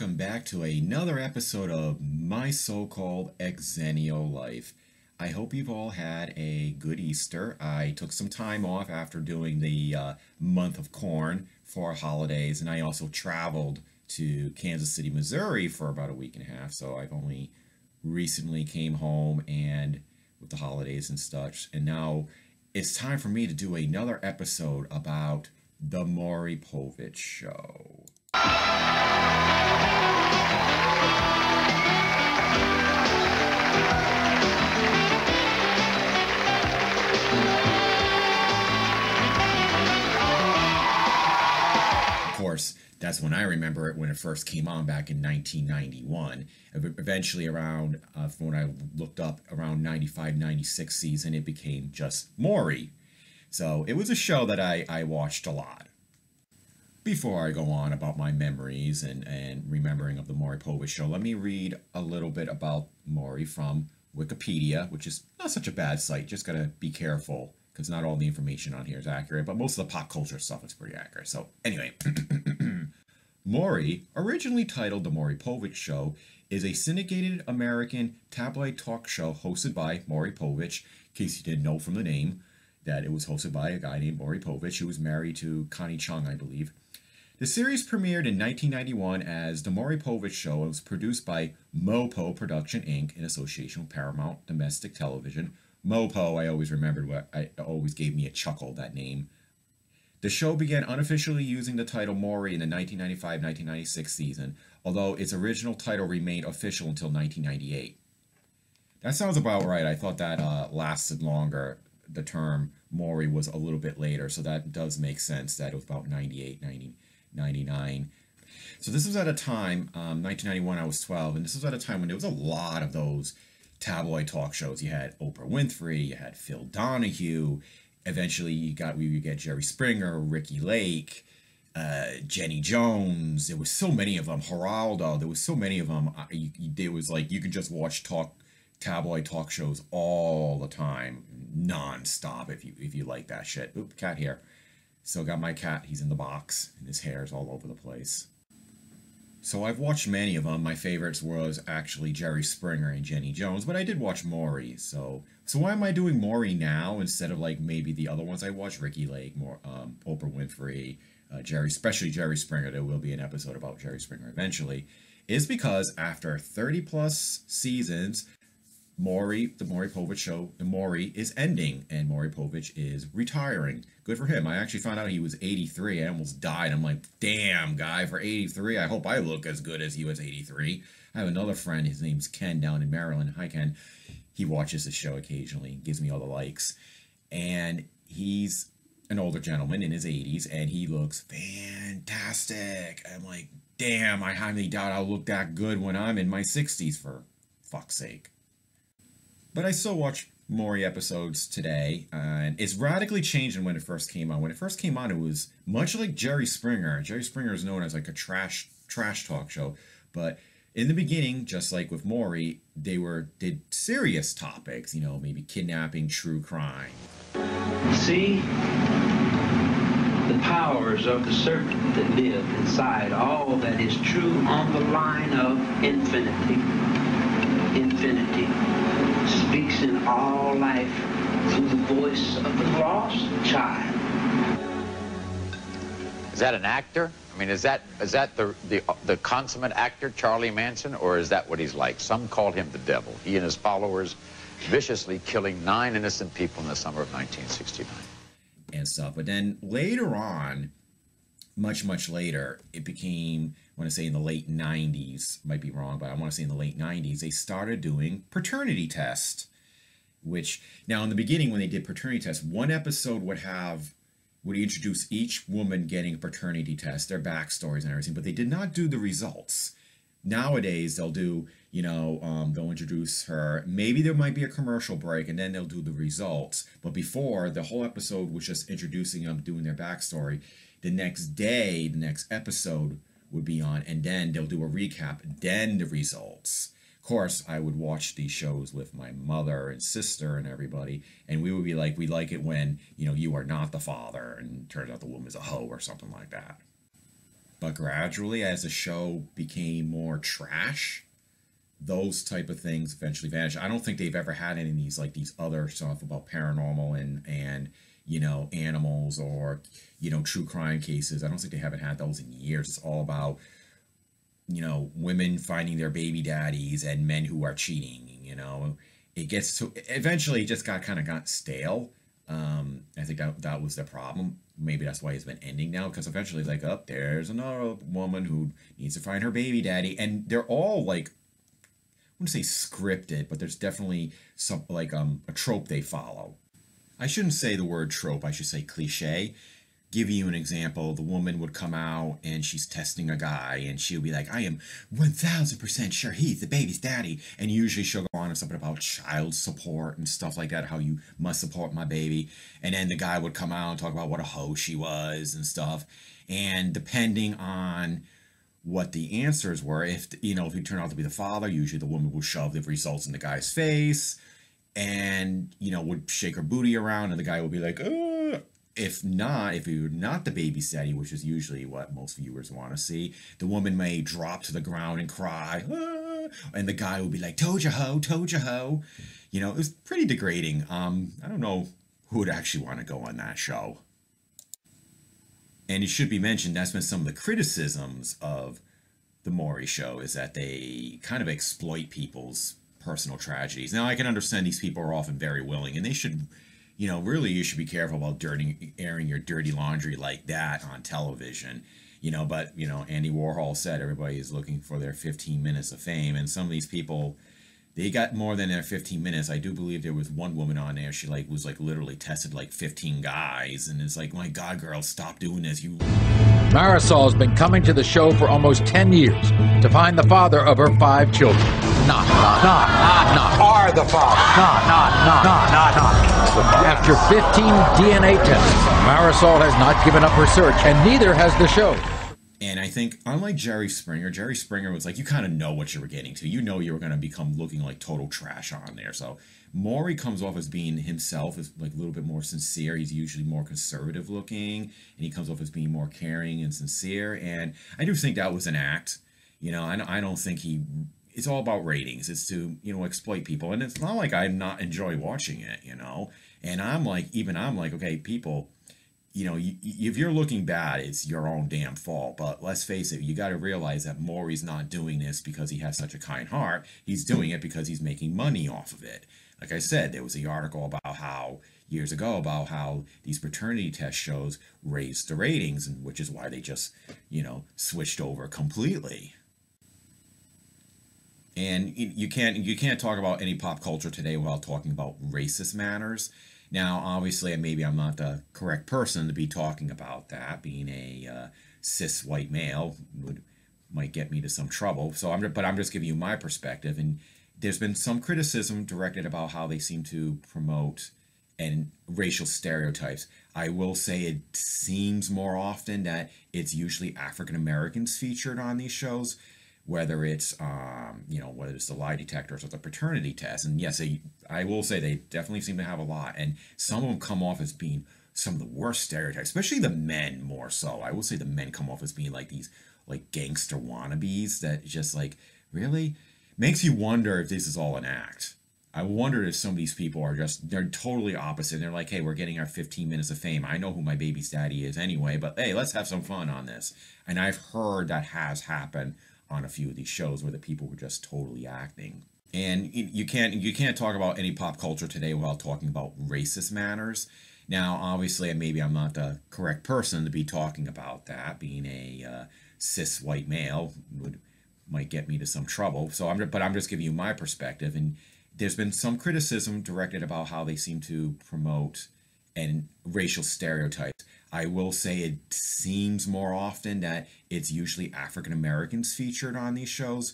welcome back to another episode of my so-called Xennial life. I hope you've all had a good Easter. I took some time off after doing the month of corn for holidays, and I also traveled to Kansas City, Missouri for about a week and a half, so I've only recently came home and with the holidays and such, and now it's time for me to do another episode about the Maury Povich Show. Of course, that's when I remember it, when it first came on back in 1991. Eventually around, from when I looked up, around 95, 96 season, it became just Maury. So it was a show that I watched a lot. Before I go on about my memories and remembering of the Maury Povich Show, let me read a little bit about Maury from Wikipedia, which is not such a bad site. Just gotta be careful, because not all the information on here is accurate, but most of the pop culture stuff is pretty accurate. So anyway, Maury, originally titled The Maury Povich Show, is a syndicated American tabloid talk show hosted by Maury Povich, in case you didn't know from the name, that it was hosted by a guy named Maury Povich, who was married to Connie Chung, I believe. The series premiered in 1991 as The Maury Povich Show and was produced by Mopo Production, Inc. in association with Paramount Domestic Television. Mopo, I always remembered, it always gave me a chuckle, that name. The show began unofficially using the title Maury in the 1995-1996 season, although its original title remained official until 1998. That sounds about right. I thought that lasted longer. The term Maury was a little bit later, so that does make sense that it was about 98, 99. So this was at a time, 1991, I was 12, and this was at a time when there was a lot of those tabloid talk shows. You had Oprah Winfrey, you had Phil Donahue, eventually we would get Jerry Springer, Ricky Lake, Jenny Jones. There was so many of them. Geraldo, there was so many of them. It was like you could just watch tabloid talk shows all the time, non-stop, if you like that shit. Oop, cat hair. Still got my cat. He's in the box, and his hair's all over the place. So I've watched many of them. My favorites was actually Jerry Springer and Jenny Jones, but I did watch Maury. So why am I doing Maury now instead of like maybe the other ones I watched? Ricky Lake, Oprah Winfrey, especially Jerry Springer. There will be an episode about Jerry Springer eventually. Is because after 30 plus seasons, the Maury Povich Show, the Maury is ending, and Maury Povich is retiring. Good for him. I actually found out he was 83. I almost died. I'm like, damn, guy, for 83, I hope I look as good as he was 83. I have another friend, his name's Ken, down in Maryland. Hi, Ken. He watches the show occasionally, gives me all the likes. And he's an older gentleman in his 80s, and he looks fantastic. I'm like, damn, I highly doubt I'll look that good when I'm in my 60s, for fuck's sake. But I still watch Maury episodes today, and it's radically changed than when it first came on. When it first came on, it was much like Jerry Springer. Jerry Springer is known as like a trash talk show, but in the beginning, just like with Maury, they did serious topics, maybe kidnapping, true crime. See the powers of the serpent that live inside all that is true on the line of infinity. Infinity speaks in all life through the voice of the lost child. Is that an actor? I mean, is that the consummate actor, Charlie Manson, or is that what he's like? Some call him the devil. He and his followers viciously killing 9 innocent people in the summer of 1969. And stuff. But then later on, much later, it became, I want to say in the late 90s, might be wrong, but I want to say in the late 90s, they started doing paternity tests, which, now in the beginning when they did paternity tests, one episode would introduce each woman getting a paternity test, their backstories and everything, but they did not do the results. Nowadays, they'll do, they'll introduce her, maybe there might be a commercial break, and then they'll do the results. But before, the whole episode was just introducing them, doing their backstory. The next day, the next episode would be on, and then they'll do a recap, then the results. Of course, I would watch these shows with my mother and sister and everybody, and we would be like, we like it when, you are not the father, and turns out the woman is a hoe or something like that. But gradually, as the show became more trash, those type of things eventually vanished. I don't think they've ever had any of these, like, these other stuff about paranormal and you know, animals or, you know, true crime cases. I don't think they haven't had those in years. It's all about, you know, women finding their baby daddies and men who are cheating. You know, it gets to eventually it just got stale. I think that was the problem. Maybe that's why it's been ending now, because eventually it's like, oh, there's another woman who needs to find her baby daddy, and they're all like, I wouldn't say scripted, but there's definitely some, like, a trope they follow. I shouldn't say the word trope, I should say cliche. Give you an example. The woman would come out and she's testing a guy, and she'll be like, I am 1000% sure he's the baby's daddy. And usually she'll go on to something about child support and stuff like that, how you must support my baby. And then the guy would come out and talk about what a hoe she was and stuff. And depending on what the answers were, if, you know, if he turned out to be the father, usually the woman would shove the results in the guy's face and, you know, would shake her booty around, and the guy would be like, ugh. If not, if you're not the baby's daddy, which is usually what most viewers want to see, the woman may drop to the ground and cry, ah, and the guy will be like, told you ho, told you ho. You know, it was pretty degrading. I don't know who would actually want to go on that show. And it should be mentioned, that's been some of the criticisms of the Maury Show, is that they kind of exploit people's personal tragedies. Now, I can understand these people are often very willing, and they should, you know, really, you should be careful about airing your dirty laundry like that on television, you know. But, you know, Andy Warhol said everybody is looking for their 15 minutes of fame, and some of these people, they got more than their 15 minutes. I do believe there was one woman on there, she was literally tested like 15 guys, and it's like, my God, girl, stop doing this. Marisol has been coming to the show for almost 10 years to find the father of her 5 children. Not. Are the father. Not. After 15 DNA tests, Marisol has not given up her search, and neither has the show. And I think, unlike Jerry Springer was like, you kind of know what you were getting to. You know you were going to become looking like total trash on there. So Maury comes off as being himself, as like a little bit more sincere. He's usually more conservative looking, and he comes off as being more caring and sincere. And I do think that was an act. You know, I don't think it's all about ratings. It's to, you know, exploit people. And it's not like I not enjoy watching it, you know. And I'm like, okay, people, you know, if you're looking bad, it's your own damn fault. But let's face it, you got to realize that Maury's not doing this because he has such a kind heart. He's doing it because he's making money off of it. Like I said, there was the article about how, years ago, about how these paternity test shows raised the ratings, and which is why they just, you know, switched over completely. And you can't talk about any pop culture today without talking about racist manners. Now, obviously, maybe I'm not the correct person to be talking about that. Being a cis white male might get me to some trouble. So I'm just giving you my perspective. And there's been some criticism directed about how they seem to promote and racial stereotypes. I will say it seems more often that it's usually African Americans featured on these shows, whether it's whether it's the lie detectors or the paternity test. And yes, I will say they definitely seem to have a lot, and some of them come off as being some of the worst stereotypes, especially the men more so. I will say the men come off as being like these like gangster wannabes that just like, really makes you wonder if this is all an act. I wonder if some of these people are they're totally opposite. They're like, hey, we're getting our 15 minutes of fame. I know who my baby's daddy is anyway, but hey, let's have some fun on this. And I've heard that has happened on a few of these shows where the people were just totally acting. And you can't talk about any pop culture today without talking about racist manners. Now, obviously, maybe I'm not the correct person to be talking about that. Being a cis white male might get me to some trouble. So I'm just giving you my perspective. And there's been some criticism directed about how they seem to promote and racial stereotypes. I will say it seems more often that it's usually African Americans featured on these shows,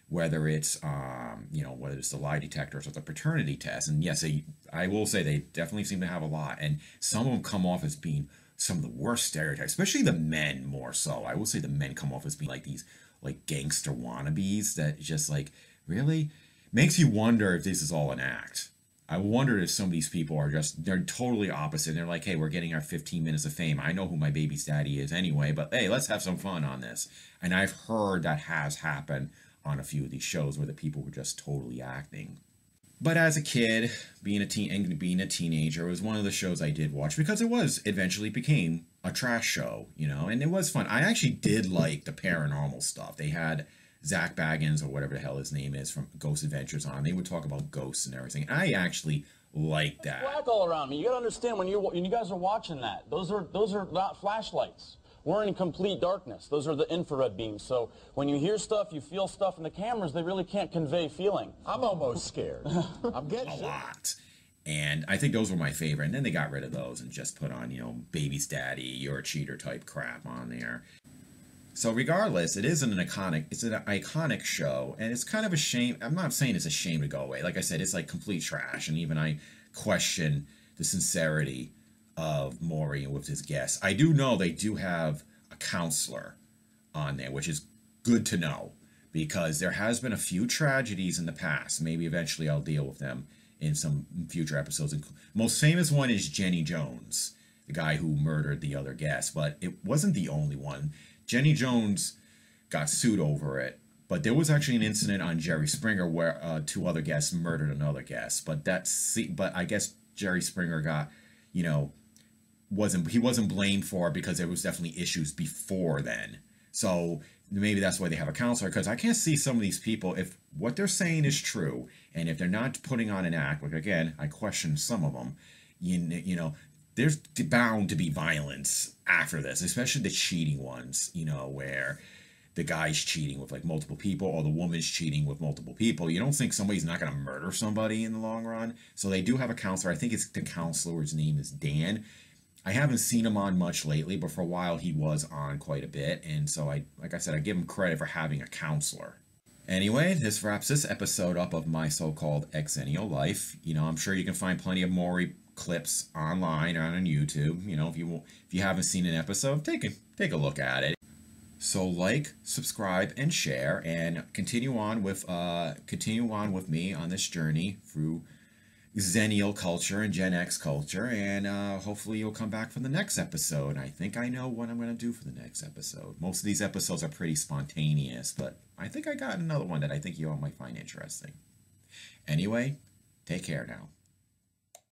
whether it's whether it's the lie detectors or the paternity test. And yes, I will say they definitely seem to have a lot, and some of them come off as being some of the worst stereotypes, especially the men more so. I will say the men come off as being like these like gangster wannabes that just like, really makes you wonder if this is all an act. I wonder if some of these people are just, they're totally opposite. They're like, hey, we're getting our 15 minutes of fame. I know who my baby's daddy is anyway, but hey, let's have some fun on this. And I've heard that has happened on a few of these shows where the people were just totally acting. But as a kid, being a teenager, it was one of the shows I did watch because it eventually became a trash show, you know, and it was fun. I actually did like the paranormal stuff. They had Zach Baggins, or whatever the hell his name is, from Ghost Adventures on. They would talk about ghosts and everything. And I actually liked that. Black all around me. You gotta understand when you guys are watching that. Those are not flashlights. We're in complete darkness. Those are the infrared beams. So when you hear stuff, you feel stuff, and the cameras, they really can't convey feeling. I'm almost scared. I'm getting a lot. And I think those were my favorite. And then they got rid of those and just put on, you know, Baby's Daddy, You're a Cheater type crap on there. So regardless, it's an iconic show, and it's kind of a shame. I'm not saying it's a shame to go away. Like I said, it's like complete trash, and even I question the sincerity of Maury and with his guests. I do know they do have a counselor on there, which is good to know, because there has been a few tragedies in the past. Maybe eventually I'll deal with them in some future episodes. Most famous one is Jenny Jones, the guy who murdered the other guest, but it wasn't the only one. Jenny Jones got sued over it, but there was actually an incident on Jerry Springer where two other guests murdered another guest. But I guess Jerry Springer got, you know, wasn't blamed for it because there was definitely issues before then. So maybe that's why they have a counselor, because I can't see some of these people, if what they're saying is true, and if they're not putting on an act, like again, I question some of them, you know, there's bound to be violence after this, especially the cheating ones, you know, where the guy's cheating with like multiple people or the woman's cheating with multiple people. You don't think somebody's not going to murder somebody in the long run. So they do have a counselor. I think it's the counselor's name is Dan. I haven't seen him on much lately, but for a while he was on quite a bit. And so like I said, I give him credit for having a counselor. Anyway, this wraps this episode up of my so-called Xennial life. You know, I'm sure you can find plenty of Maury clips online or on YouTube. You know, if you haven't seen an episode, take a look at it. So like, subscribe, and share, and continue on with me on this journey through Xennial culture and Gen X culture, and hopefully you'll come back for the next episode. I think I know what I'm going to do for the next episode. Most of these episodes are pretty spontaneous, but I think I got another one that I think you all might find interesting. Anyway, take care now.